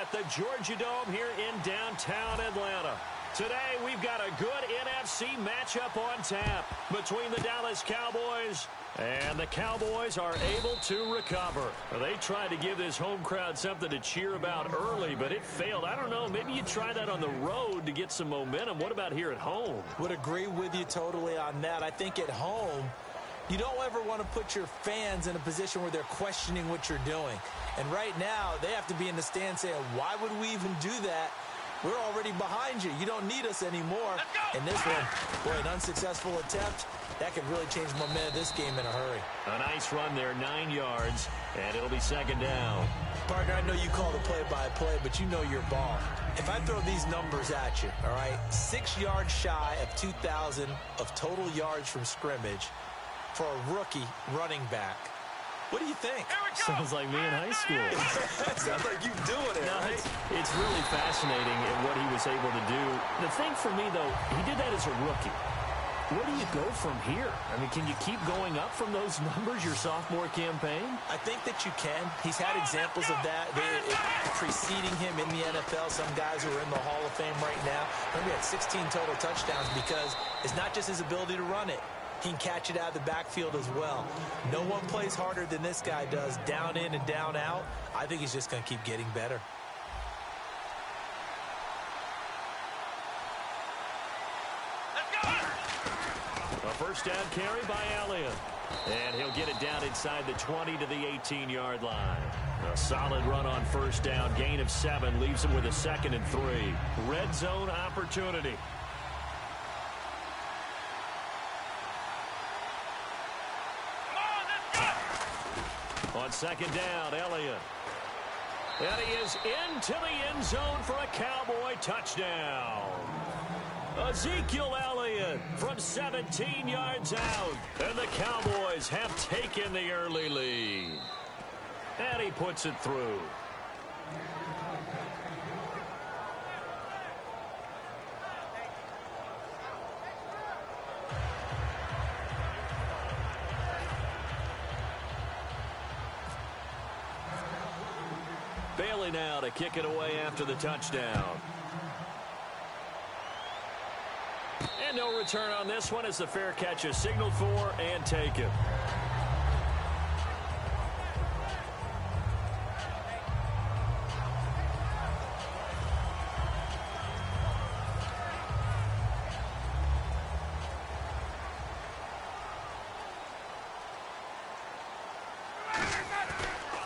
at the Georgia Dome here in downtown Atlanta. Today, we've got a good NFC matchup on tap between the Dallas Cowboys, and the Cowboys are able to recover. They tried to give this home crowd something to cheer about early, but it failed. I don't know, maybe you try that on the road to get some momentum. What about here at home? Would agree with you totally on that. I think at home, you don't ever want to put your fans in a position where they're questioning what you're doing. And right now, they have to be in the stand saying, why would we even do that? We're already behind you. You don't need us anymore. And this one, boy, an unsuccessful attempt. That could really change the momentum of this game in a hurry. A nice run there, 9 yards, and it'll be second down. Partner, I know you call the play-by-play, but you know your ball. If I throw these numbers at you, all right, 6 yards shy of 2,000 of total yards from scrimmage for a rookie running back. What do you think? Sounds like me in high school. Sounds like you doing it. No, Right? it's really fascinating in what he was able to do. The thing for me, though, he did that as a rookie. Where do you go from here? I mean, can you keep going up from those numbers your sophomore campaign? I think that you can. He's had examples of that preceding him in the NFL. Some guys who are in the Hall of Fame right now. Remember, he had 16 total touchdowns because it's not just his ability to run it. He can catch it out of the backfield as well. No one plays harder than this guy does, down in and down out. I think he's just going to keep getting better. A first down carry by Elliott. And he'll get it down inside the 20 to the 18-yard line. A solid run on first down. Gain of 7 leaves him with a 2nd and 3. Red zone opportunity. On second down, Elliott. And he is into the end zone for a Cowboy touchdown. Ezekiel Elliott from 17 yards out. And the Cowboys have taken the early lead. And he puts it through. Bailey now to kick it away after the touchdown. And no return on this one as the fair catch is signaled for and taken.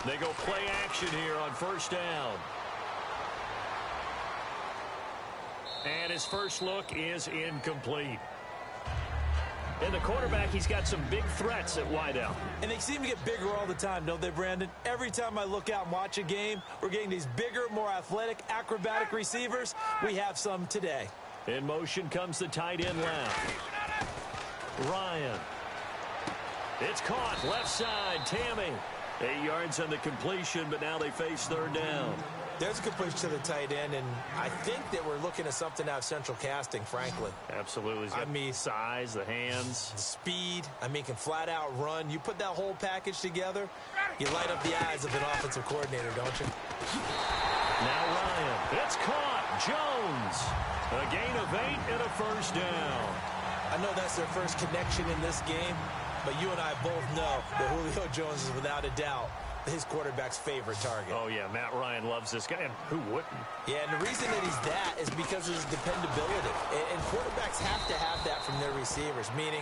They go play action here on first down. And his first look is incomplete. And the quarterback, he's got some big threats at wideout. And they seem to get bigger all the time, don't they, Brandon? Every time I look out and watch a game, we're getting these bigger, more athletic, acrobatic receivers. We have some today. In motion comes the tight end left. Ryan. It's caught left side. Tammy. 8 yards on the completion, but now they face third down. There's a completion to the tight end, and I think that we're looking at something out of central casting, frankly. Absolutely. I mean, size, the hands. The speed. I mean, can flat out run. You put that whole package together, you light up the eyes of an offensive coordinator, don't you? Now Ryan. It's caught. Jones. A gain of 8 and a first down. I know that's their first connection in this game, but you and I both know that Julio Jones is without a doubt his quarterback's favorite target. Oh, yeah, Matt Ryan loves this guy, and who wouldn't? Yeah, and the reason that he's that is because of his dependability. And quarterbacks have to have that from their receivers, meaning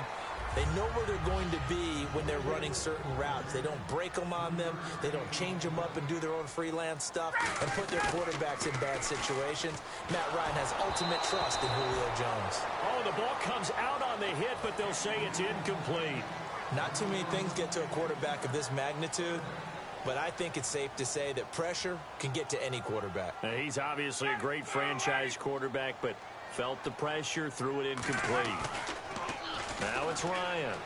they know where they're going to be when they're running certain routes. They don't break them on them. They don't change them up and do their own freelance stuff and put their quarterbacks in bad situations. Matt Ryan has ultimate trust in Julio Jones. Oh, the ball comes out on the hit, but they'll say it's incomplete. Not too many things get to a quarterback of this magnitude, but I think it's safe to say that pressure can get to any quarterback. He's obviously a great franchise quarterback, but felt the pressure, threw it incomplete. Now it's Ryan.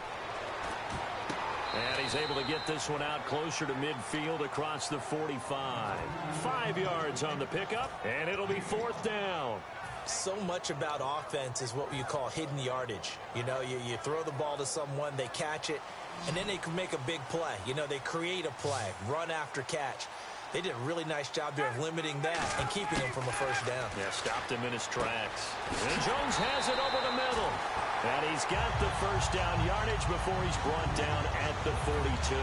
And he's able to get this one out closer to midfield across the 45. 5 yards on the pickup, and it'll be fourth down. So much about offense is what you call hidden yardage. You know, you throw the ball to someone, they catch it, and then they can make a big play. You know, they create a play, run after catch. They did a really nice job there of limiting that and keeping him from a first down. Yeah, stopped him in his tracks. And Jones has it over the middle. And he's got the first down yardage before he's brought down at the 42.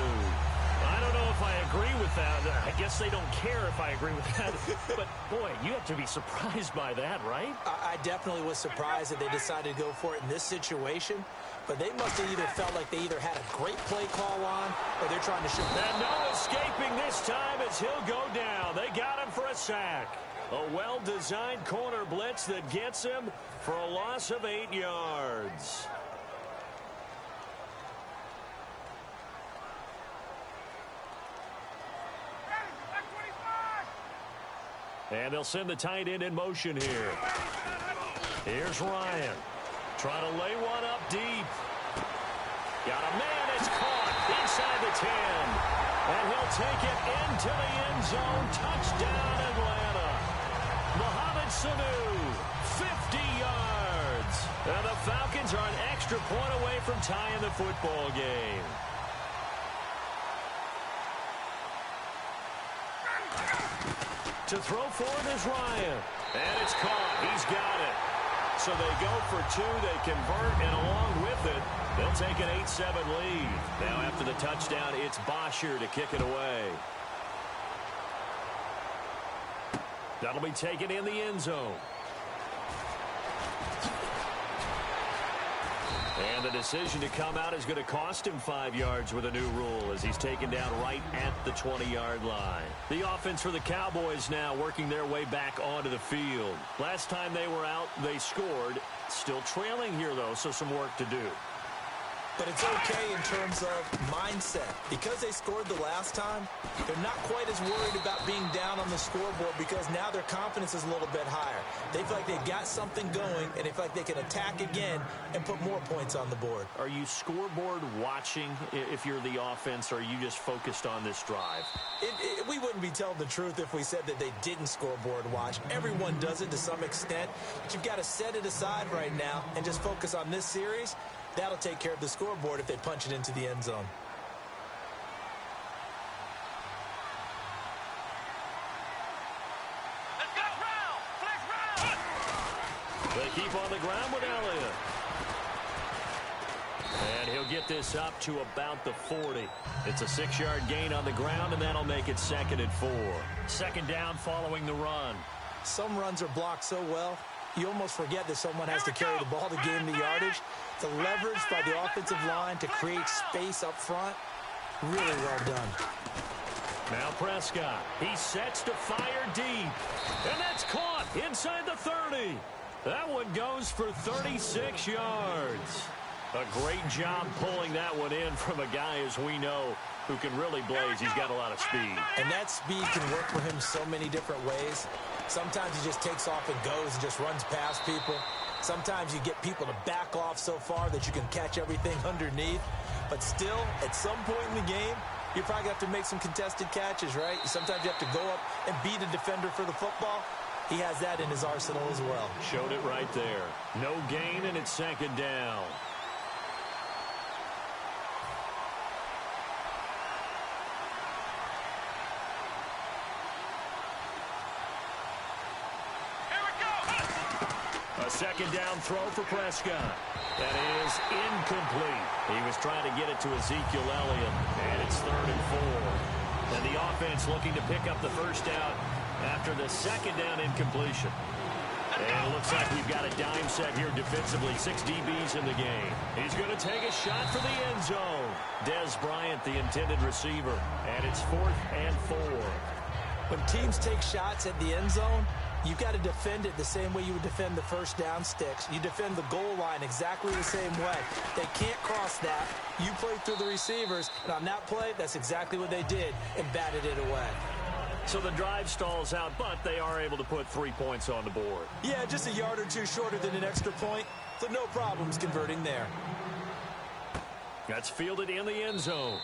I don't know if I agree with that. I guess they don't care if I agree with that. But, boy, you have to be surprised by that, right? I definitely was surprised that they decided to go for it in this situation. But they must have either felt like they either had a great play call on or they're trying to shoot. And no escaping this time as he'll go down. They got him for a sack. A well-designed corner blitz that gets him for a loss of 8 yards. And they'll send the tight end in motion here. Here's Ryan. Trying to lay one up deep. Got a man. It's caught inside the 10. And he'll take it into the end zone. Touchdown, Atlanta. Mohamed Sanu, 50 yards. And the Falcons are an extra point away from tying the football game. To throw for it is Ryan. And it's caught. He's got it. So they go for 2. They convert, and along with it, they'll take an 8-7 lead. Now after the touchdown, it's Bosher to kick it away. That'll be taken in the end zone. And the decision to come out is going to cost him 5 yards with a new rule as he's taken down right at the 20-yard line. The offense for the Cowboys now working their way back onto the field. Last time they were out, they scored. Still trailing here, though, so some work to do. But it's okay in terms of mindset. Because they scored the last time, they're not quite as worried about being down on the scoreboard because now their confidence is a little bit higher. They feel like they've got something going, and they feel like they can attack again and put more points on the board. Are you scoreboard watching if you're the offense, or are you just focused on this drive? We wouldn't be telling the truth if we said that they didn't scoreboard watch. Everyone does it to some extent, but you've got to set it aside right now and just focus on this series. That'll take care of the scoreboard if they punch it into the end zone. Let's go! Round! Flex round! They keep on the ground with Elliott. And he'll get this up to about the 40. It's a 6-yard gain on the ground, and that'll make it 2nd and 4. Second down following the run. Some runs are blocked so well, you almost forget that someone has to carry the ball to gain the yardage. The leverage by the offensive line to create space up front, really well done. Now Prescott, he sets to fire deep. And that's caught inside the 30. That one goes for 36 yards. A great job pulling that one in from a guy, as we know, who can really blaze. He's got a lot of speed. And that speed can work for him so many different ways. Sometimes he just takes off and goes and just runs past people. Sometimes you get people to back off so far that you can catch everything underneath. But still, at some point in the game, you probably have to make some contested catches, right? Sometimes you have to go up and beat a defender for the football. He has that in his arsenal as well. Showed it right there. No gain, and it's 2nd down. A 2nd down throw for Prescott. That is incomplete. He was trying to get it to Ezekiel Elliott, and it's 3rd and 4. And the offense looking to pick up the first down after the 2nd down incompletion. And it looks like we've got a dime set here defensively. 6 DBs in the game. He's going to take a shot for the end zone. Dez Bryant, the intended receiver. And it's 4th and 4. When teams take shots at the end zone, you've got to defend it the same way you would defend the first down sticks. You defend the goal line exactly the same way. They can't cross that. You play through the receivers, and on that play, that's exactly what they did and batted it away. So the drive stalls out, but they are able to put 3 points on the board. Yeah, just a yard or two shorter than an extra point, so no problems converting there. That's fielded in the end zone.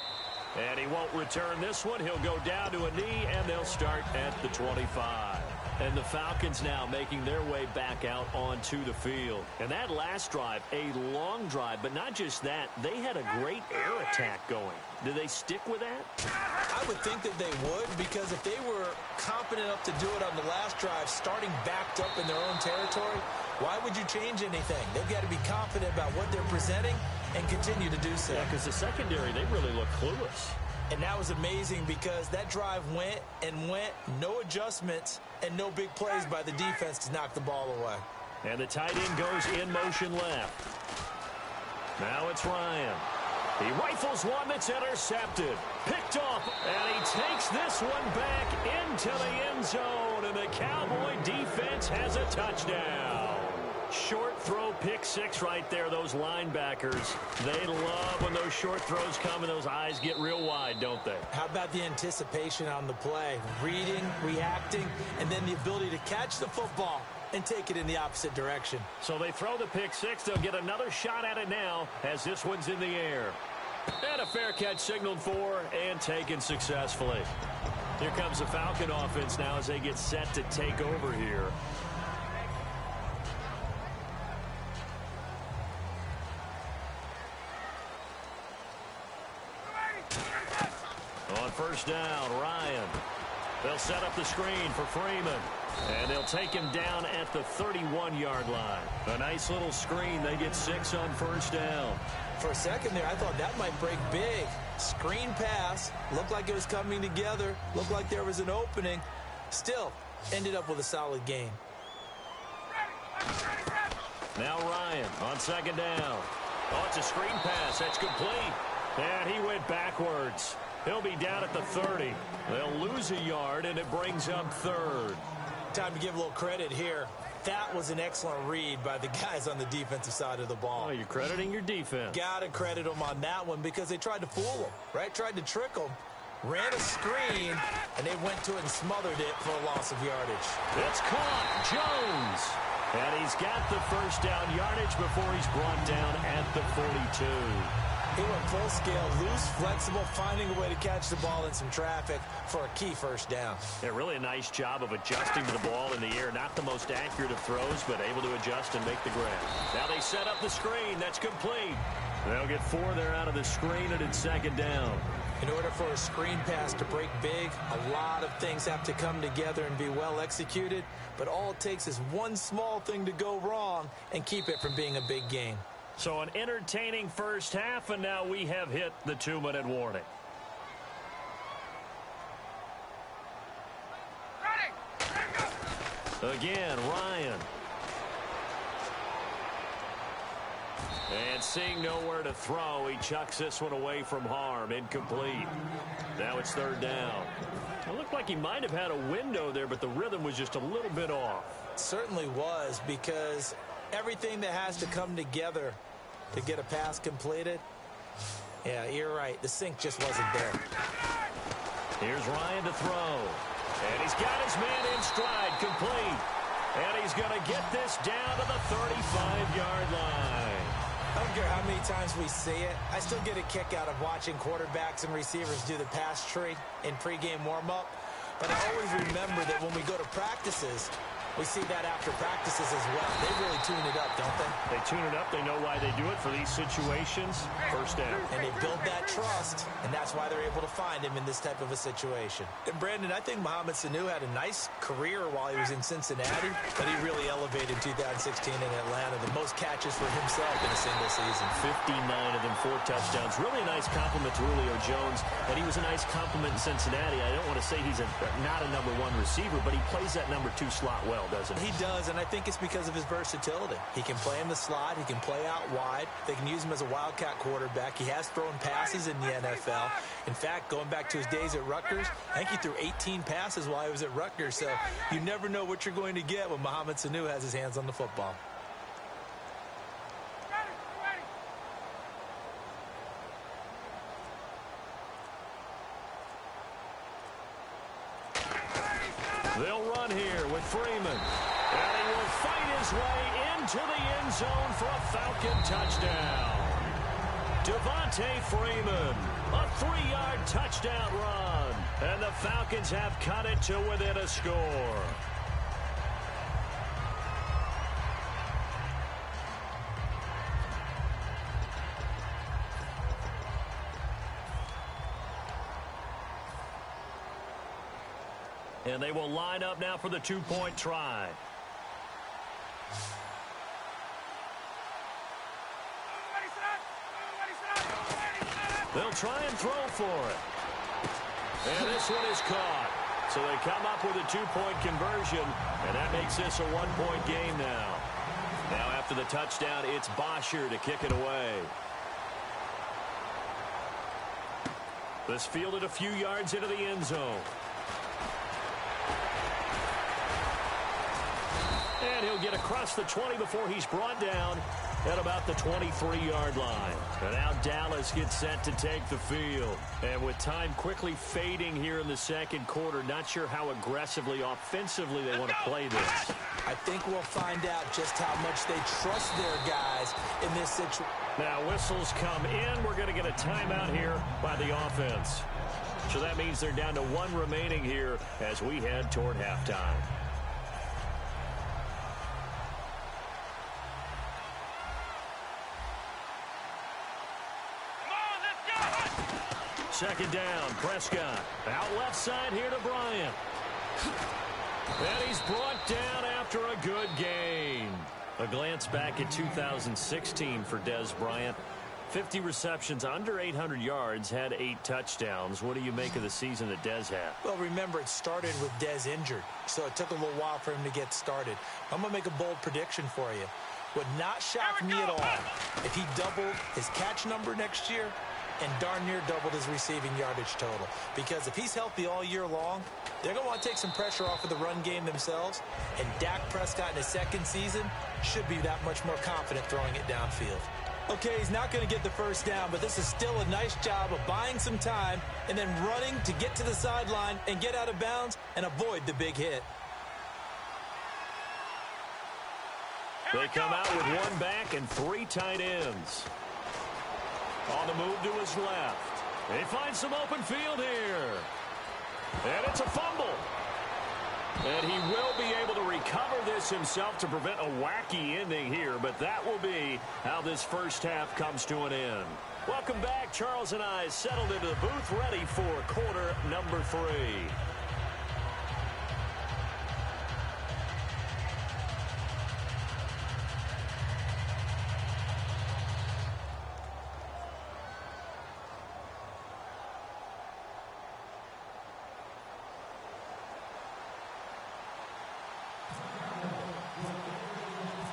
And he won't return this one. He'll go down to a knee, and they'll start at the 25. And the Falcons now making their way back out onto the field. And that last drive, a long drive, but not just that, they had a great air attack going. Do they stick with that? I would think that they would, because if they were confident enough to do it on the last drive, starting backed up in their own territory, why would you change anything? They've got to be confident about what they're presenting and continue to do so. Yeah, because the secondary, they really look clueless. And that was amazing because that drive went and went, no adjustments, and no big plays by the defense to knock the ball away. And the tight end goes in motion left. Now it's Ryan. He rifles one that's intercepted. Picked off, and he takes this one back into the end zone, and the Cowboy defense has a touchdown. Short throw, pick six right there, those linebackers. They love when those short throws come and those eyes get real wide, don't they? How about the anticipation on the play? Reading, reacting, and then the ability to catch the football and take it in the opposite direction. So they throw the pick six. They'll get another shot at it now as this one's in the air. And a fair catch signaled for and taken successfully. Here comes the Falcon offense now as they get set to take over here. On first down, Ryan. They'll set up the screen for Freeman. And they'll take him down at the 31-yard line. A nice little screen. They get 6 on first down. For a second there, I thought that might break big. Screen pass. Looked like it was coming together. Looked like there was an opening. Still, ended up with a solid game. Now Ryan on second down. Oh, it's a screen pass. That's complete. And he went backwards. He'll be down at the 30. They'll lose a yard, and it brings up third. Time to give a little credit here. That was an excellent read by the guys on the defensive side of the ball. Oh, you're crediting your defense. Got to credit them on that one because they tried to fool them, right? Tried to trick them. Ran a screen, and they went to it and smothered it for a loss of yardage. It's caught. Jones. And he's got the first down yardage before he's brought down at the 42. He went full scale, loose, flexible, finding a way to catch the ball in some traffic for a key first down. Yeah, really a nice job of adjusting to the ball in the air. Not the most accurate of throws, but able to adjust and make the grab. Now they set up the screen. That's complete. They'll get 4 there out of the screen, and it's second down. In order for a screen pass to break big, a lot of things have to come together and be well executed. But all it takes is one small thing to go wrong and keep it from being a big game. So an entertaining first half, and now we have hit the 2-minute warning. Again, Ryan. And seeing nowhere to throw, he chucks this one away from harm. Incomplete. Now it's third down. It looked like he might have had a window there, but the rhythm was just a little bit off. It certainly was, because everything that has to come together to get a pass completed, yeah, you're right. The sync just wasn't there. Here's Ryan to throw. And he's got his man in stride, complete. And he's going to get this down to the 35-yard line. I don't care how many times we see it. I still get a kick out of watching quarterbacks and receivers do the pass tree in pregame warm-up. But I always remember that when we go to practices, we see that after practices as well. They really tune it up, don't they? They tune it up. They know why they do it for these situations. First down. And they build that trust, and that's why they're able to find him in this type of a situation. And, Brandon, I think Mohamed Sanu had a nice career while he was in Cincinnati, but he really elevated 2016 in Atlanta. The most catches for himself in a single season. 59 of them, 4 touchdowns. Really a nice compliment to Julio Jones, and he was a nice compliment in Cincinnati. I don't want to say he's not a number 1 receiver, but he plays that number 2 slot well, doesn't he? He does, and I think it's because of his versatility. He can play in the slot. He can play out wide. They can use him as a wildcat quarterback. He has thrown passes in the NFL. In fact, going back to his days at Rutgers, I think he threw 18 passes while he was at Rutgers. So you never know what you're going to get when Mohamed Sanu has his hands on the football. They'll run here with Freeman. And he will fight his way into the end zone for a Falcon touchdown. Devontae Freeman, a 3-yard touchdown run. And the Falcons have cut it to within a score. And they will line up now for the two-point try. They'll try and throw for it. And this one is caught. So they come up with a two-point conversion, and that makes this a one-point game now. Now after the touchdown, it's Bosher to kick it away. This fielded a few yards into the end zone. And he'll get across the 20 before he's brought down at about the 23-yard line. And now Dallas gets set to take the field. And with time quickly fading here in the second quarter, not sure how aggressively, offensively they want to play this. I think we'll find out just how much they trust their guys in this situation. Now whistles come in. We're going to get a timeout here by the offense. So that means they're down to one remaining here as we head toward halftime. Second down, Prescott. Out left side here to Bryant. And he's brought down after a good gain. A glance back at 2016 for Dez Bryant. 50 receptions, under 800 yards, had 8 touchdowns. What do you make of the season that Dez had? Well, remember, it started with Dez injured, so it took a little while for him to get started. I'm going to make a bold prediction for you. Would not shock me at all if he doubled his catch number next year and darn near doubled his receiving yardage total. Because if he's healthy all year long, they're going to want to take some pressure off of the run game themselves. And Dak Prescott in his second season should be that much more confident throwing it downfield. Okay, he's not going to get the first down, but this is still a nice job of buying some time and then running to get to the sideline and get out of bounds and avoid the big hit. They come out with one back and 3 tight ends. On the move to his left. They find some open field here. And it's a fumble. And he will be able to recover this himself to prevent a wacky ending here. But that will be how this first half comes to an end. Welcome back. Charles and I settled into the booth ready for quarter number 3.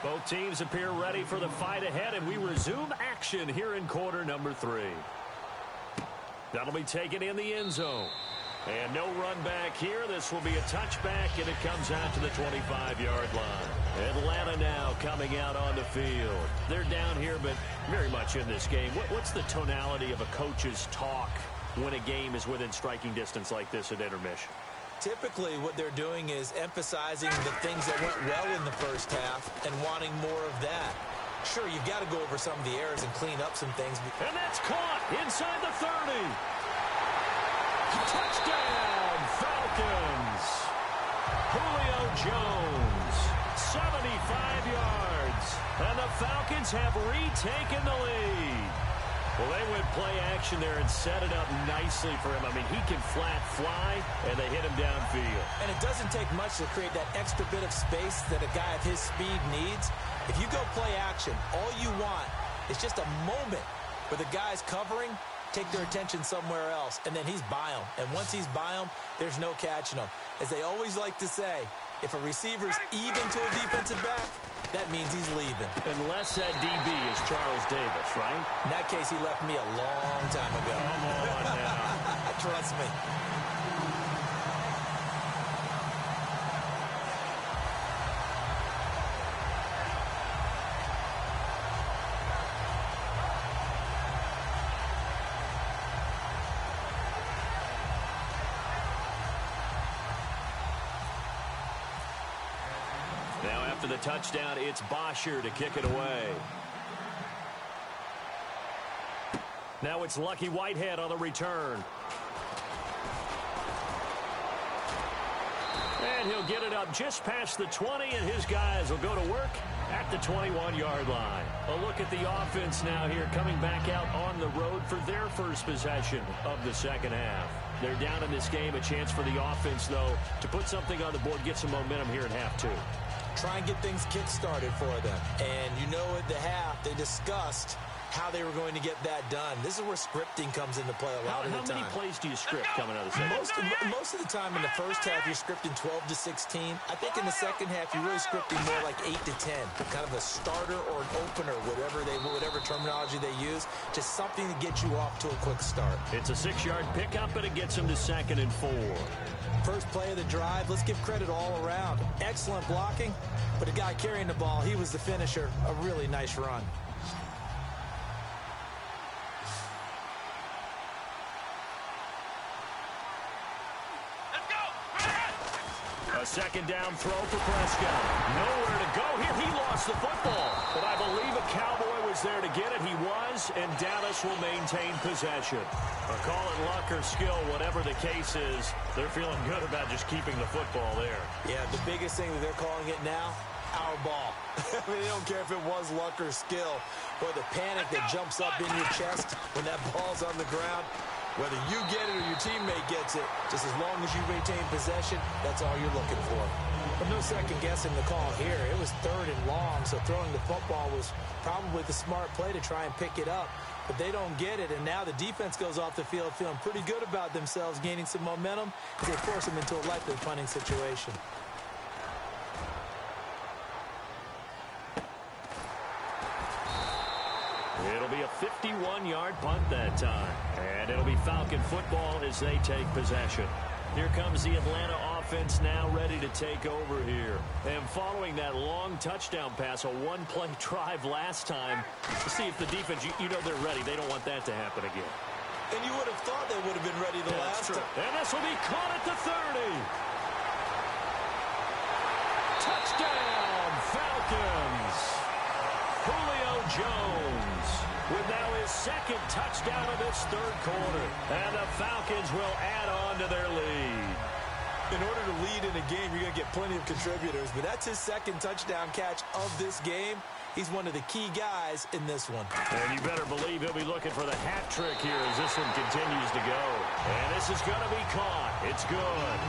Both teams appear ready for the fight ahead, and we resume action here in quarter number 3. That'll be taken in the end zone. And no run back here. This will be a touchback, and it comes out to the 25-yard line. Atlanta now coming out on the field. They're down here, but very much in this game. What's the tonality of a coach's talk when a game is within striking distance like this at intermission? Typically, what they're doing is emphasizing the things that went well in the first half and wanting more of that. Sure, you've got to go over some of the errors and clean up some things. And that's caught inside the 30. Touchdown, Falcons. Julio Jones, 75 yards. And the Falcons have retaken the lead. Well, they went play action there and set it up nicely for him. I mean, he can flat fly, and they hit him downfield. And it doesn't take much to create that extra bit of space that a guy of his speed needs. If you go play action, all you want is just a moment where the guy's covering, take their attention somewhere else, and then he's by him. And once he's by him, there's no catching him. As they always like to say, if a receiver's even to a defensive back, that means he's leaving. Unless that DB is Charles Davis, right? In that case, he left me a long time ago. Come on now. Trust me. Now after the touchdown, it's Bosher to kick it away. Now it's Lucky Whitehead on the return. And he'll get it up just past the 20, and his guys will go to work at the 21-yard line. A look at the offense now here, coming back out on the road for their first possession of the second half. They're down in this game. A chance for the offense, though, to put something on the board, get some momentum here in half 2. Try and get things kick-started for them. And you know at the half, they discussed how they were going to get that done. This is where scripting comes into play a lot of the time. How many plays do you script coming out of the second? Most of the time in the first half, you're scripting 12 to 16. I think in the second half, you're really scripting more like 8 to 10. Kind of a starter or an opener, whatever terminology they use. Just something to get you off to a quick start. It's a 6-yard pickup, and it gets them to 2nd and 4. First play of the drive, let's give credit all around. Excellent blocking, but the guy carrying the ball, he was the finisher. A really nice run. A second down throw for Prescott. Nowhere to go here. He lost the football. But I believe a Cowboy was there to get it. He was, and Dallas will maintain possession. Call it luck or skill, whatever the case is, they're feeling good about just keeping the football there. Yeah, the biggest thing that they're calling it now, our ball. I mean, they don't care if it was luck or skill, or the panic that jumps up in your chest when that ball's on the ground. Whether you get it or your teammate gets it, just as long as you maintain possession, that's all you're looking for. But no second-guessing the call here. It was 3rd and long, so throwing the football was probably the smart play to try and pick it up. But they don't get it, and now the defense goes off the field feeling pretty good about themselves, gaining some momentum as they force them into a likely punting situation. It'll be a 51-yard punt that time. And it'll be Falcon football as they take possession. Here comes the Atlanta offense now ready to take over here. And following that long touchdown pass, a one-play drive last time, to see if the defense, you know they're ready. They don't want that to happen again. And you would have thought they would have been ready the last time. And this will be caught at the 30. Touchdown, Falcons. Julio Jones with now his 2nd touchdown of this 3rd quarter. And the Falcons will add on to their lead. In order to lead in a game, you're going to get plenty of contributors, but that's his 2nd touchdown catch of this game. He's one of the key guys in this one. And you better believe he'll be looking for the hat trick here as this one continues to go. And this is going to be caught. It's good.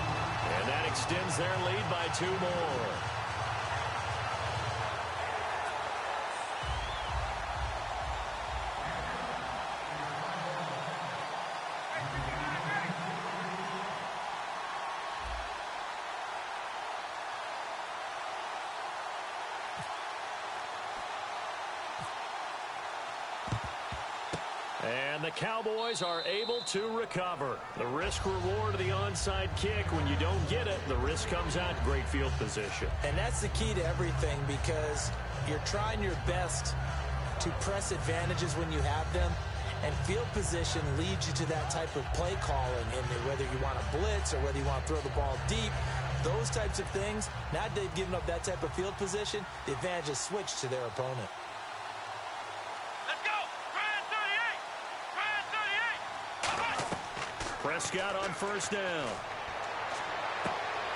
And that extends their lead by 2 more. And the Cowboys are able to recover. The risk-reward of the onside kick. When you don't get it, the risk comes out. Great field position. And that's the key to everything, because you're trying your best to press advantages when you have them. And field position leads you to that type of play calling. And whether you want to blitz or whether you want to throw the ball deep, those types of things, now that they've given up that type of field position, the advantage is switched to their opponent. Prescott on 1st down.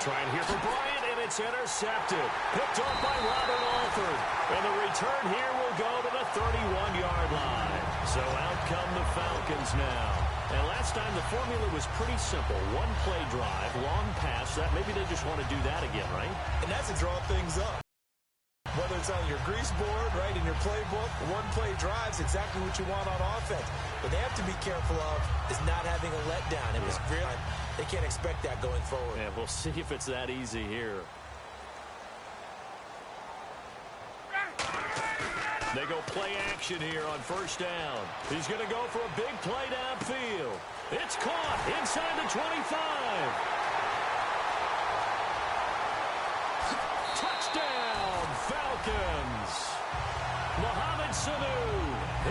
Trying here for Bryant, and it's intercepted. Picked off by Robert Alford. And the return here will go to the 31-yard line. So out come the Falcons now. And last time the formula was pretty simple. One-play drive, long pass. That maybe they just want to do that again, right? And that's to draw things up. Whether it's on your grease board, right, in your playbook, one-play drive's exactly what you want on offense. What they have to be careful of is not having a letdown. It was really, they can't expect that going forward. Yeah, we'll see if it's that easy here. They go play action here on 1st down. He's going to go for a big play downfield. It's caught inside the 25. Touchdown, Falcons. Mohamed Sanu,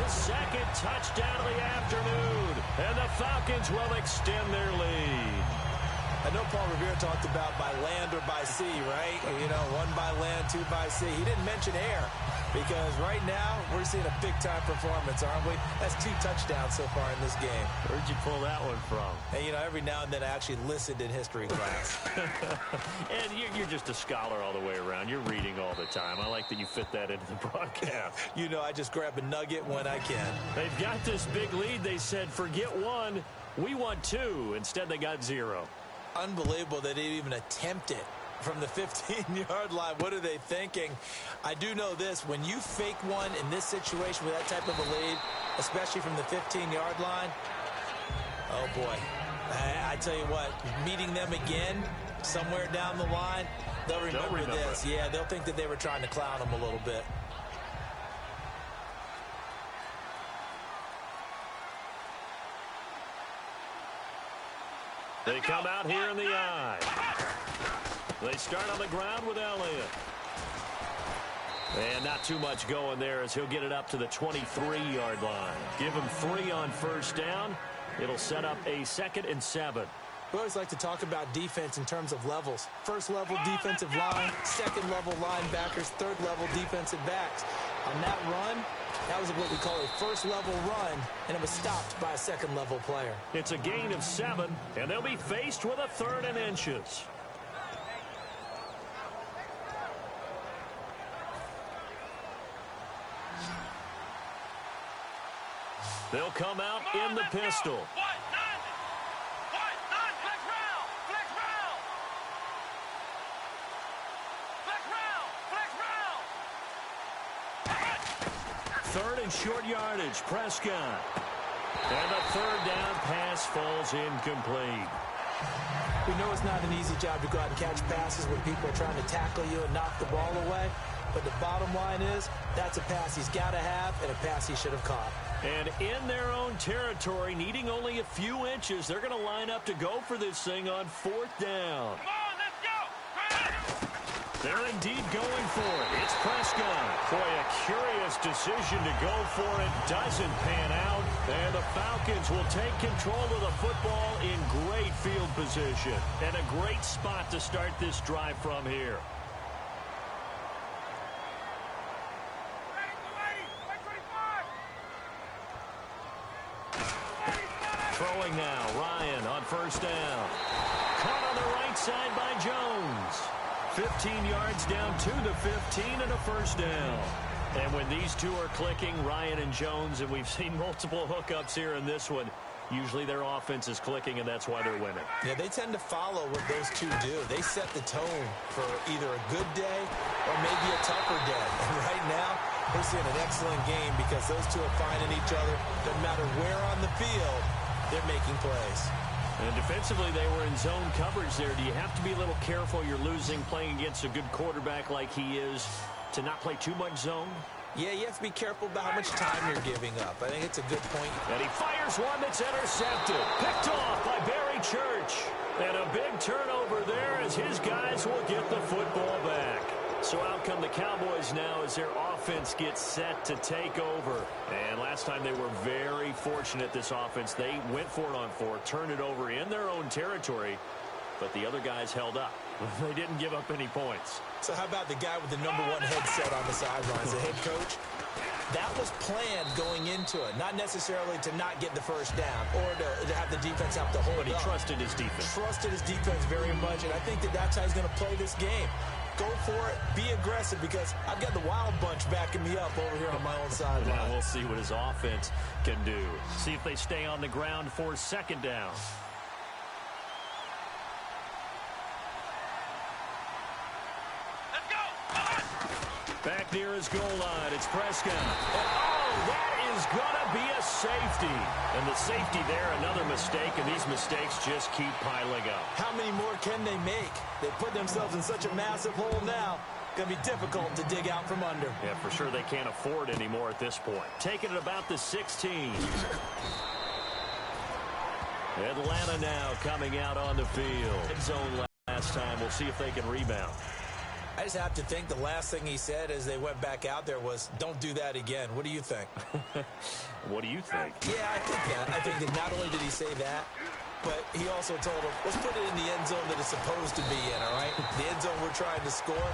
his 2nd touchdown of the afternoon. And the Falcons will extend their lead. I know Paul Revere talked about by land or by sea, right? You know, 1 by land, 2 by sea. He didn't mention air. Because right now, we're seeing a big-time performance, aren't we? That's 2 touchdowns so far in this game. Where'd you pull that one from? Hey, you know, every now and then I actually listened in history class. And you're just a scholar all the way around. You're reading all the time. I like that you fit that into the broadcast. You know, I just grab a nugget when I can. They've got this big lead. They said, forget 1. We want 2. Instead, they got 0. Unbelievable they didn't even attempt it from the 15-yard line. What are they thinking? I do know this. When you fake one in this situation with that type of a lead, especially from the 15-yard line, oh, boy. I tell you what, meeting them again somewhere down the line, they'll remember this. Yeah, they'll think that they were trying to clown them a little bit. They come out here in the eye. They start on the ground with Elliott. And not too much going there as he'll get it up to the 23-yard line. Give him 3 on first down. It'll set up a 2nd and 7. We always like to talk about defense in terms of levels. First level defensive line, second level linebackers, third level defensive backs. On that run, that was what we call a first level run, and it was stopped by a second level player. It's a gain of 7, and they'll be faced with a 3rd and inches. They'll come out in the pistol. Third and short yardage, Prescott. And the 3rd down pass falls incomplete. We know it's not an easy job to go out and catch passes when people are trying to tackle you and knock the ball away. But the bottom line is, that's a pass he's got to have and a pass he should have caught. And in their own territory, needing only a few inches, they're going to line up to go for this thing on 4th down. Come on, let's go. They're indeed going for it. It's Prescott. Boy, a curious decision to go for it. Doesn't pan out. And the Falcons will take control of the football in great field position. And a great spot to start this drive from here. Throwing now, Ryan on first down. Caught on the right side by Jones. 15 yards down to the 15 and a first down. And when these two are clicking, Ryan and Jones, and we've seen multiple hookups here in this one, usually their offense is clicking, and that's why they're winning. Yeah, they tend to follow what those two do. They set the tone for either a good day or maybe a tougher day. And right now, they're seeing an excellent game because those two are finding each other. No matter where on the field, they're making plays. And defensively, they were in zone coverage there. Do you have to be a little careful? You're losing, playing against a good quarterback like he is, to not play too much zone? Yeah, you have to be careful about how much time you're giving up. I think it's a good point. And he fires one that's intercepted. Picked off by Barry Church. And a big turnover there as his guys will get the football back. So out come the Cowboys now as their offense gets set to take over. And last time they were very fortunate, this offense. They went for it on 4, turned it over in their own territory, but the other guys held up. They didn't give up any points. So how about the guy with the #1 headset on the sidelines, the head coach? That was planned going into it, not necessarily to not get the first down or to have the defense have to hold But he up. trusted his defense. Trusted his defense very much, and I think that that's how he's going to play this game. Go for it, be aggressive, because I've got the wild bunch backing me up over here on my own sideline. Now we'll see what his offense can do. See if they stay on the ground for second down. Let's go. Back near his goal line, it's Prescott. And that is going to be a safety. And the safety there, another mistake, and these mistakes just keep piling up. How many more can they make? They put themselves in such a massive hole now. Going to be difficult to dig out from under. Yeah, for sure they can't afford anymore at this point. Taking it about the 16. Atlanta now coming out on the field. Red zone last time. We'll see if they can rebound. I just have to think the last thing he said as they went back out there was, don't do that again. What do you think? What do you think? Yeah, I think that. I think that not only did he say that, but he also told him, let's put it in the end zone that it's supposed to be in, all right? the end zone we're trying to score.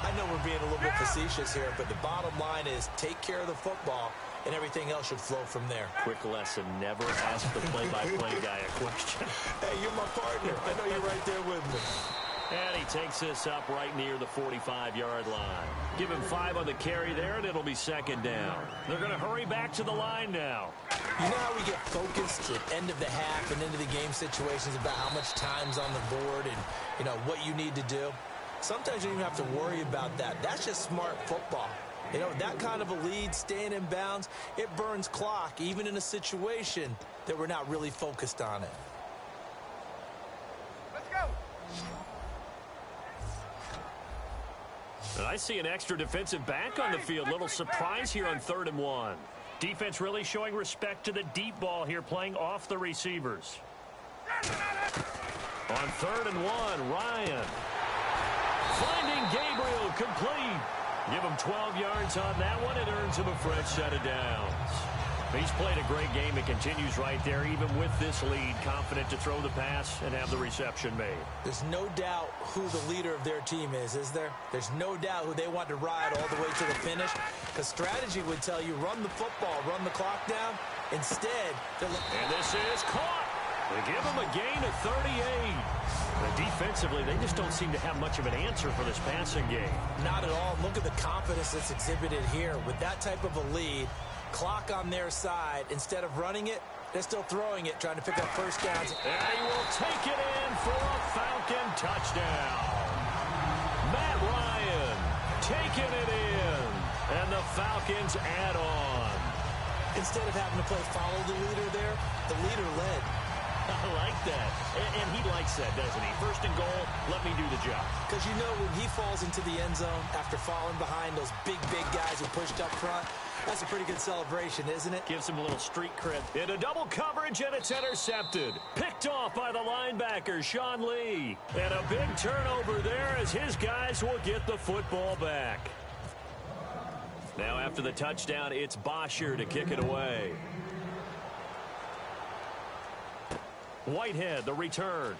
I know we're being a little bit facetious here, but the bottom line is take care of the football, and everything else should flow from there. Quick lesson, never ask the play-by-play guy a question. Hey, you're my partner. I know you're right there with me. And he takes this up right near the 45-yard line. Give him 5 on the carry there, and it'll be second down. They're going to hurry back to the line now. You know how we get focused at end of the half and into the game situations about how much time's on the board and, you know, what you need to do? Sometimes you don't even have to worry about that. That's just smart football. You know, that kind of a lead, staying in bounds, it burns clock, even in a situation that we're not really focused on it. Let's go. And I see an extra defensive back on the field. Little surprise here on 3rd and 1. Defense really showing respect to the deep ball here, playing off the receivers. On 3rd and 1, Ryan. Finding Gabriel, complete. Give him 12 yards on that one. It earns him a fresh set of downs. He's played a great game and continues right there, even with this lead, confident to throw the pass and have the reception made. There's no doubt who the leader of their team is there? There's no doubt who they want to ride all the way to the finish. Because strategy would tell you, run the football, run the clock down. Instead, they're looking. And this is caught. They give him a gain of 38. But defensively, they just don't seem to have much of an answer for this passing game. Not at all. Look at the confidence that's exhibited here. With that type of a lead, clock on their side, instead of running it, they're still throwing it, trying to pick up first downs. And he will take it in for a Falcon touchdown. Matt Ryan taking it in, and the Falcons add on. Instead of having to play follow the leader there, the leader led. I like that. And he likes that, doesn't he? 1st and goal, let me do the job. Because you know when he falls into the end zone after falling behind those big guys who pushed up front, that's a pretty good celebration, isn't it? Gives him a little street cred. Into double coverage, and it's intercepted. Picked off by the linebacker, Sean Lee. And a big turnover there as his guys will get the football back. Now after the touchdown, it's Bosher to kick it away. Whitehead, the return.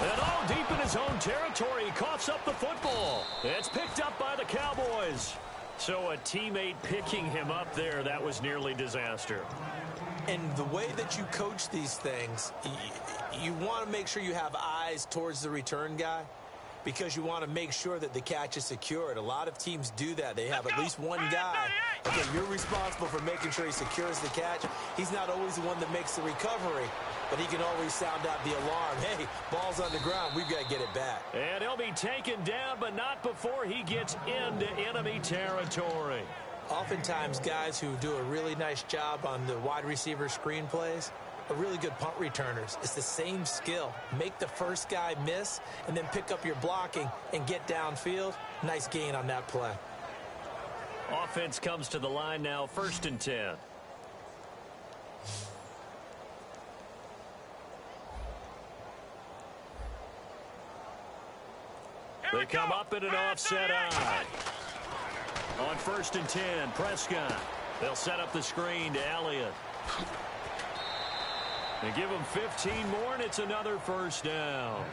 And all deep in his own territory, he coughs up the football. It's picked up by the Cowboys. So a teammate picking him up there, that was nearly disaster. And the way that you coach these things, you want to make sure you have eyes towards the return guy, because you want to make sure that the catch is secured. A lot of teams do that. They have at least one guy. Okay, you're responsible for making sure he secures the catch. He's not always the one that makes the recovery, but he can always sound out the alarm. Hey, ball's on the ground. We've got to get it back. And he'll be taken down, but not before he gets into enemy territory. Oftentimes, guys who do a really nice job on the wide receiver screen plays are really good punt returners. It's the same skill. Make the first guy miss and then pick up your blocking and get downfield. Nice gain on that play. Offense comes to the line now, 1st and 10. They come up in an offset eye. On 1st and 10, Prescott. They'll set up the screen to Elliott. They give him 15 more, and it's another first down.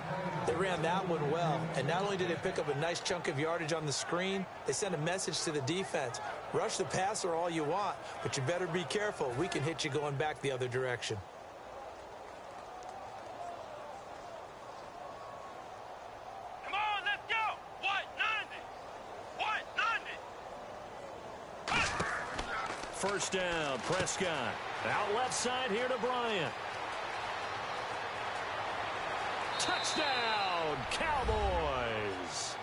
They ran that one well, and not only did they pick up a nice chunk of yardage on the screen, they sent a message to the defense. Rush the passer all you want, but you better be careful. We can hit you going back the other direction. Come on, let's go. White 90. White 90. First down, Prescott. Out left side here to Bryant. Touchdown, Cowboys.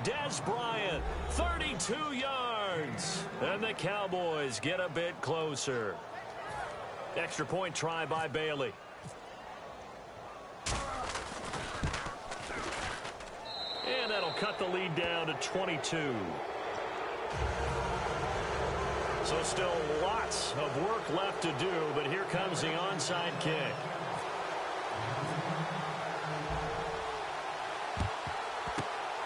Des Bryant, 32 yards. And the Cowboys get a bit closer. Extra point try by Bailey. And that'll cut the lead down to 22. So still lots of work left to do, but here comes the onside kick.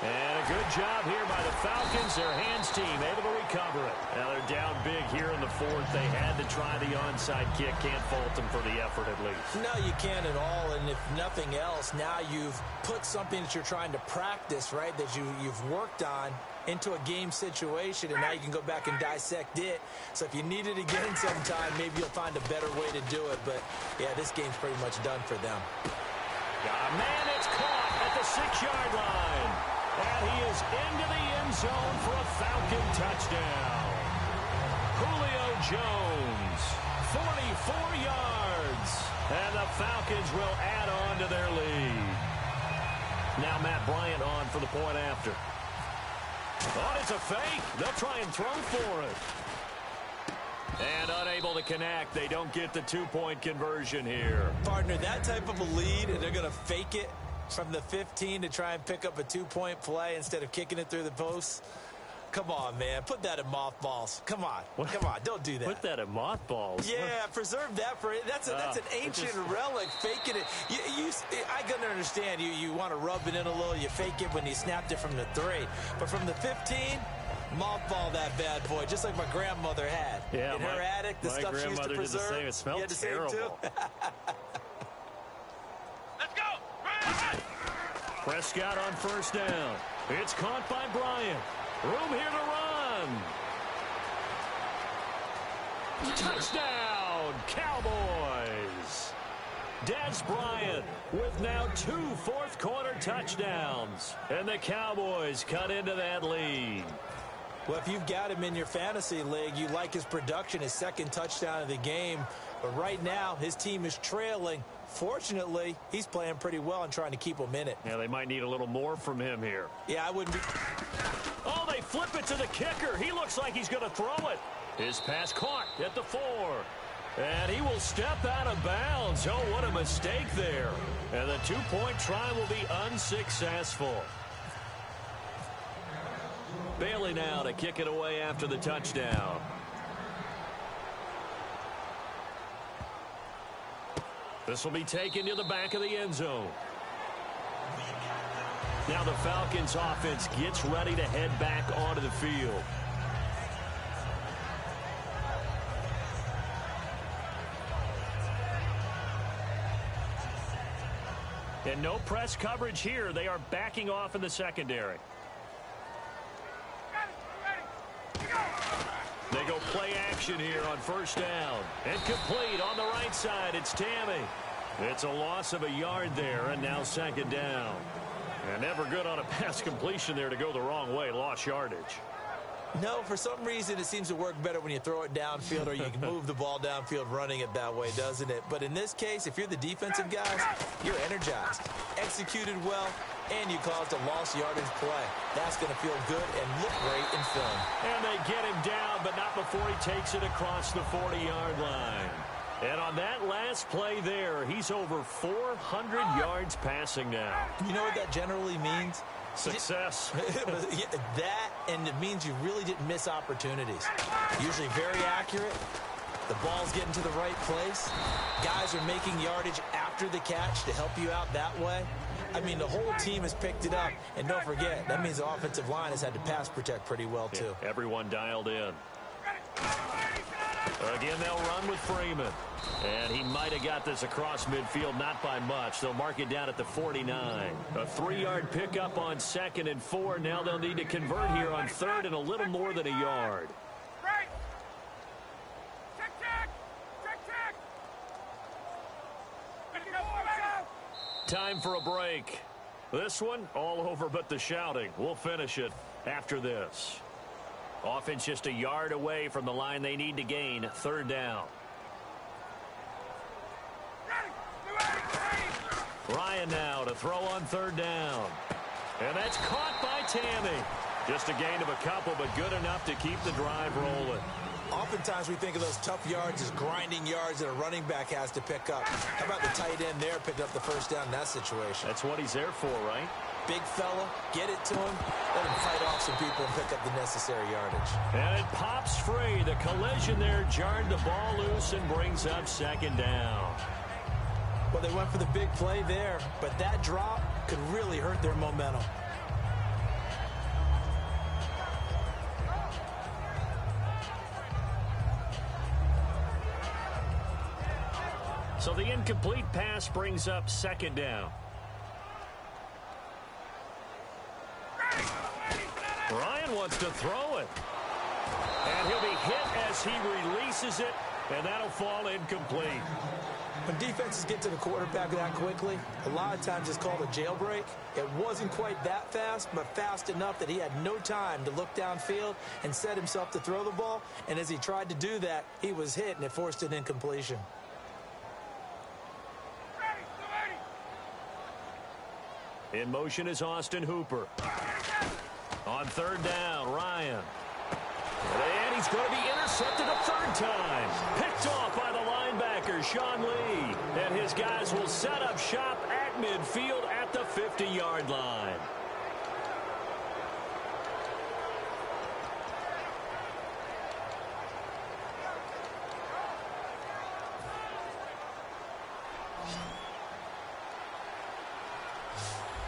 And a good job here by the Falcons. Their hands team able to recover it. Now they're down big here in the fourth. They had to try the onside kick. Can't fault them for the effort at least. No, you can't at all. And if nothing else, now you've put something that you're trying to practice, right, that you've worked on into a game situation, and now you can go back and dissect it. So if you need it again sometime, maybe you'll find a better way to do it. But, yeah, this game's pretty much done for them. Got a man that's caught at the 6-yard line. And he is into the end zone for a Falcon touchdown. Julio Jones, 44 yards. And the Falcons will add on to their lead. Now Matt Bryant on for the point after. Oh, it's a fake. They'll try and throw for it. And unable to connect. They don't get the 2-point conversion here. Partner, that type of a lead, and they're going to fake it from the 15 to try and pick up a 2-point play instead of kicking it through the posts. Come on, man. Put that in mothballs. Come on. What? Come on. Don't do that. Put that in mothballs? Yeah, preserve that for it. That's an ancient relic. Faking it. I can understand you want to rub it in a little. You fake it when you snapped it from the 3. But from the 15, mothball that bad boy, just like my grandmother had. Yeah, in her attic, the stuff she used to preserve. Did the same. It smelled terrible. Let's go. Prescott on first down. It's caught by Bryant. Room here to run. Touchdown, Cowboys. Des Bryant with now 2 fourth-quarter touchdowns. And the Cowboys cut into that lead. Well, if you've got him in your fantasy league, you like his production, his second touchdown of the game. But right now, his team is trailing. Fortunately, he's playing pretty well and trying to keep them in it. Yeah, they might need a little more from him here. Yeah, I wouldn't be... Oh, they flip it to the kicker. He looks like he's going to throw it. His pass caught at the 4. And he will step out of bounds. Oh, what a mistake there. And the 2-point try will be unsuccessful. Bailey now to kick it away after the touchdown. This will be taken to the back of the end zone. Now the Falcons offense gets ready to head back onto the field. And no press coverage here. They are backing off in the secondary. They go play action here on first down. And complete on the right side. It's Tammy. It's a loss of a yard there, and now second down. And never good on a pass completion there to go the wrong way. Lost yardage. No, for some reason it seems to work better when you throw it downfield or you can move the ball downfield running it that way, doesn't it? But in this case, if you're the defensive guys, you're energized, executed well, and you caused a lost yardage play. That's going to feel good and look great in film. And they get him down, but not before he takes it across the 40-yard line. And on that last play there, he's over 400 yards passing now. You know what that generally means? Success. That, and it means you really didn't miss opportunities. Usually very accurate. The ball's getting to the right place. Guys are making yardage after the catch to help you out that way. I mean, the whole team has picked it up. And don't forget, that means the offensive line has had to pass protect pretty well, too. Yeah, everyone dialed in. Again, they'll run with Freeman. And he might have got this across midfield, not by much. They'll mark it down at the 49. A 3-yard pickup on 2nd and 4. Now they'll need to convert here on 3rd and a little more than a yard. Right. Check. Time for a break. This one, all over but the shouting. We'll finish it after this. Offense just a yard away from the line they need to gain. 3rd down. Ryan now to throw on 3rd down. And that's caught by Tammy. Just a gain of a couple, but good enough to keep the drive rolling. Oftentimes we think of those tough yards as grinding yards that a running back has to pick up. How about the tight end there picked up the first down in that situation? That's what he's there for, right? Big fella, get it to him, let him fight off some people and pick up the necessary yardage. And it pops free. The collision there jarred the ball loose and brings up 2nd down. Well, they went for the big play there, but that drop could really hurt their momentum. So the incomplete pass brings up second down. Ryan wants to throw it. And he'll be hit as he releases it, and that'll fall incomplete. When defenses get to the quarterback that quickly, a lot of times it's called a jailbreak. It wasn't quite that fast, but fast enough that he had no time to look downfield and set himself to throw the ball. And as he tried to do that, he was hit, and it forced an incompletion. In motion is Austin Hooper. On third down, Ryan. And he's going to be intercepted a third time. Picked off by the linebacker, Sean Lee. And his guys will set up shop at midfield at the 50-yard line.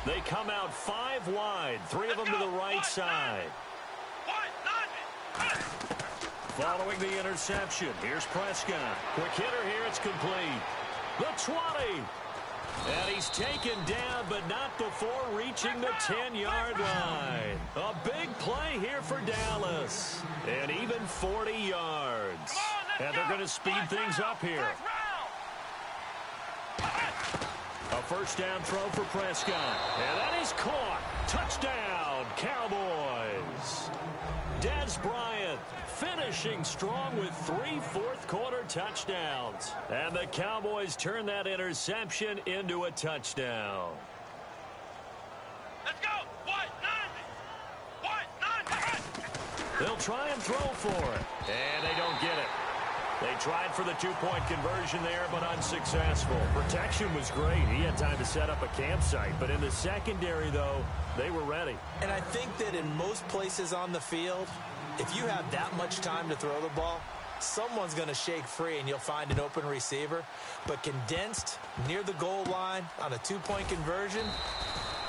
They come out 5 wide, 3 of them to the right side. Following the interception, here's Prescott. Quick hitter here, it's complete. The 20. And he's taken down, but not before reaching the 10-yard line. A big play here for Dallas. And even 40 yards. And they're going to speed things up here. A first down throw for Prescott. And that is caught. Touchdown, Cowboys. Des Bryant finishing strong with 3 fourth-quarter touchdowns. And the Cowboys turn that interception into a touchdown. Let's go. They'll try and throw for it. And they don't get it. They tried for the 2-point conversion there, but unsuccessful. Protection was great. He had time to set up a campsite. But in the secondary, though, they were ready. And I think that in most places on the field, if you have that much time to throw the ball, someone's going to shake free and you'll find an open receiver. But condensed near the goal line on a 2-point conversion,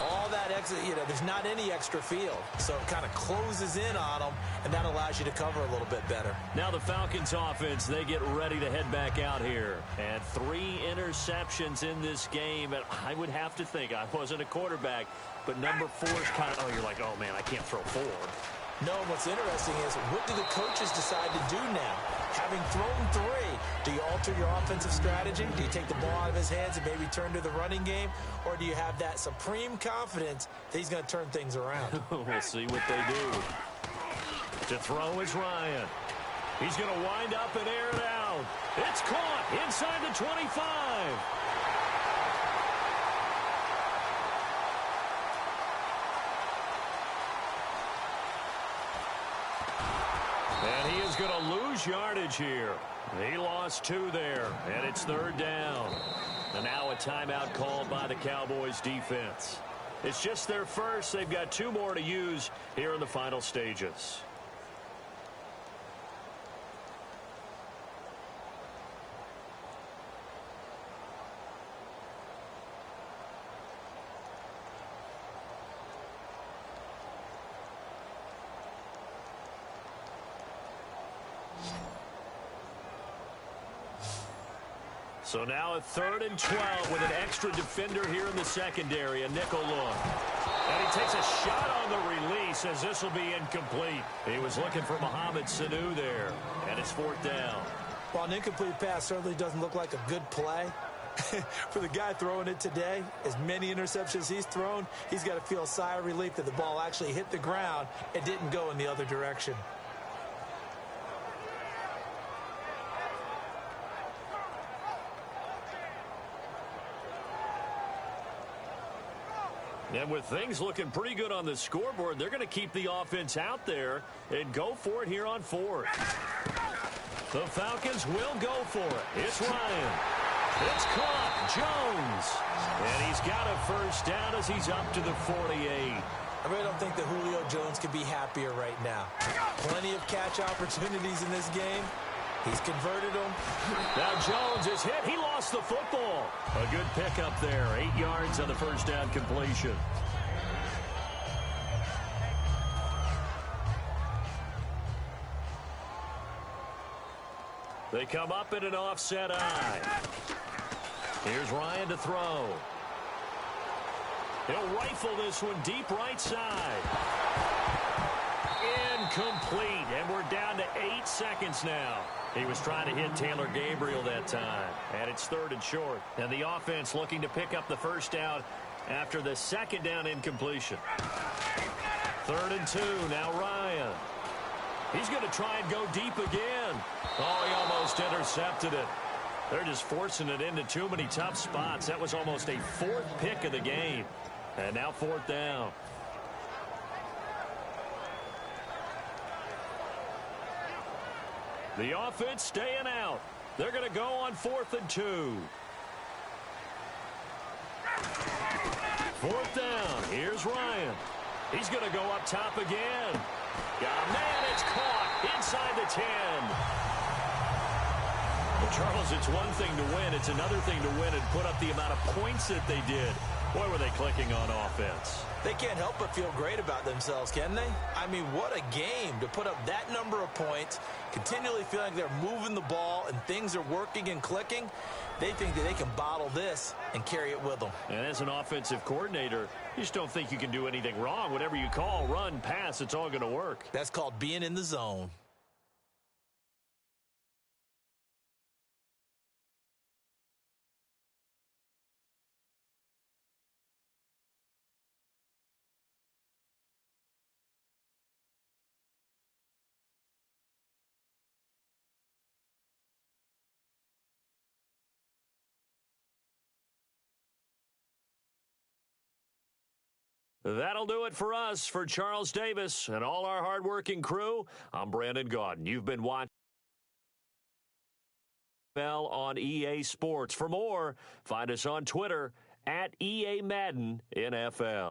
all that extra, there's not any extra field. So it kind of closes in on them, and that allows you to cover a little bit better. Now the Falcons offense, they get ready to head back out here. And 3 interceptions in this game. And I would have to think, I wasn't a quarterback, but number 4 is kind of, you're like, oh, man, I can't throw 4. No, what's interesting is, what do the coaches decide to do now? Having thrown 3, do you alter your offensive strategy? Do you take the ball out of his hands and maybe turn to the running game? Or do you have that supreme confidence that he's going to turn things around? We'll see what they do. To throw is Ryan. He's going to wind up and air it out. It's caught inside the 25. And he is going to lose yardage here. He lost 2 there, and it's third down. And now a timeout called by the Cowboys defense. It's just their first. They've got 2 more to use here in the final stages. So now a 3rd and 12 with an extra defender here in the secondary, a nickel look. And he takes a shot on the release as this will be incomplete. He was looking for Mohamed Sanu there, and it's 4th down. Well, an incomplete pass certainly doesn't look like a good play. For the guy throwing it today, as many interceptions he's thrown, he's got to feel a sigh of relief that the ball actually hit the ground and didn't go in the other direction. And with things looking pretty good on the scoreboard, they're going to keep the offense out there and go for it here on 4th. The Falcons will go for it. It's Ryan. It's caught. Jones. And he's got a first down as he's up to the 48. I really don't think that Julio Jones could be happier right now. Plenty of catch opportunities in this game. He's converted them. Now Jones is hit. He lost the football. A good pickup there. 8 yards on the first down completion. They come up in an offset eye. Here's Ryan to throw. He'll rifle this one deep right side. Incomplete, and we're down to 8 seconds now. He was trying to hit Taylor Gabriel that time, and it's 3rd and short. And the offense looking to pick up the first down after the second down incompletion. 3rd and 2, now Ryan. He's going to try and go deep again. Oh, he almost intercepted it. They're just forcing it into too many tough spots. That was almost a 4th pick of the game. And now 4th down. The offense staying out. They're going to go on 4th and 2. 4th down. Here's Ryan. He's going to go up top again. Man, it's caught inside the 10. Well, Charles, it's one thing to win. It's another thing to win and put up the amount of points that they did. Boy, were they clicking on offense. They can't help but feel great about themselves, can they? I mean, what a game to put up that number of points, continually feeling they're moving the ball and things are working and clicking. They think that they can bottle this and carry it with them. And as an offensive coordinator, you just don't think you can do anything wrong. Whatever you call, run, pass, it's all going to work. That's called being in the zone. That'll do it for us. For Charles Davis and all our hardworking crew, I'm Brandon Gaudin. You've been watching NFL on EA Sports. For more, find us on Twitter at EA Madden NFL.